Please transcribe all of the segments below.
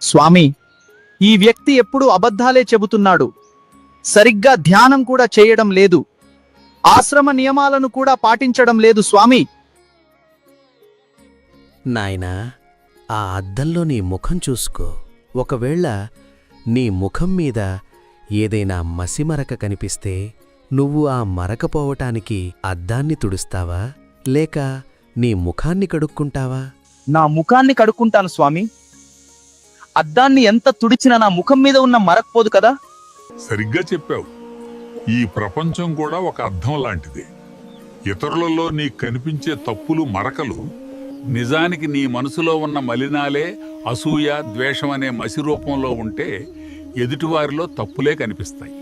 స్వామి, ఈ వ్యక్తి ఎప్పుడూ అబద్ధాలే చెబుతున్నాడు. సరిగ్గా ధ్యానం కూడా చేయడం లేదు. ఆశ్రమ నియమాలను కూడా పాటించడం లేదు స్వామి. నాయనా, ఆ అద్దంలో నీ ముఖం చూసుకో. ఒకవేళ నీ ముఖం మీద ఏదైనా మసిమరక కనిపిస్తే నువ్వు ఆ మరక పోవటానికి అద్దాన్ని తుడుస్తావా, లేక నీ ముఖాన్ని కడుక్కుంటావా? నా ముఖాన్ని కడుక్కుంటాను స్వామి. అద్దాన్ని ఎంత తుడిచినా నా ముఖం మీద ఉన్న మరకపోదు కదా. సరిగ్గా చెప్పావు. ఈ ప్రపంచం కూడా ఒక అద్దం లాంటిది. ఇతరులలో నీకు కనిపించే తప్పులు, మరకలు నిజానికి నీ మనసులో ఉన్న మలినాలే అసూయ, ద్వేషం అనే మసి రూపంలో ఉంటే ఎదుటివారిలో తప్పులే కనిపిస్తాయి.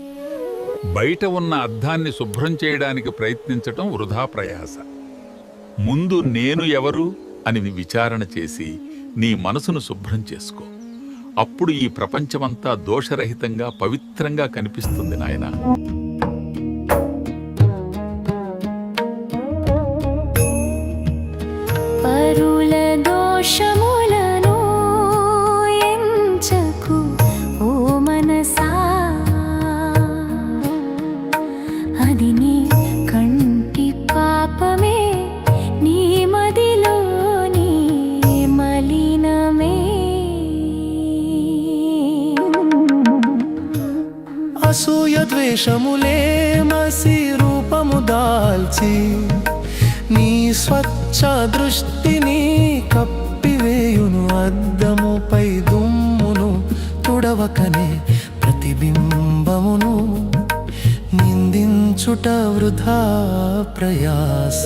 బయట ఉన్న అద్దాన్ని శుభ్రం చేయడానికి ప్రయత్నించటం వృధా ప్రయాస. ముందు నేను ఎవరు అని విచారణ చేసి నీ మనసును శుభ్రం చేసుకో. అప్పుడు ఈ ప్రపంచమంతా దోషరహితంగా, పవిత్రంగా కనిపిస్తుంది నాయనా. పరుల దోషములను ఎంచకు ఓ మనసా, అది నీ కంటి పాపమే, నీ మదిలోని మలినమే. అసూయ ద్వేషములే మసి రూపము దాల్చి నీ స్వచ్ఛ దృష్టిని కప్పివేయును. అద్దముపై దుమ్మును తుడవకనే ప్రతిబింబమును నిందించుట వృధా ప్రయాస.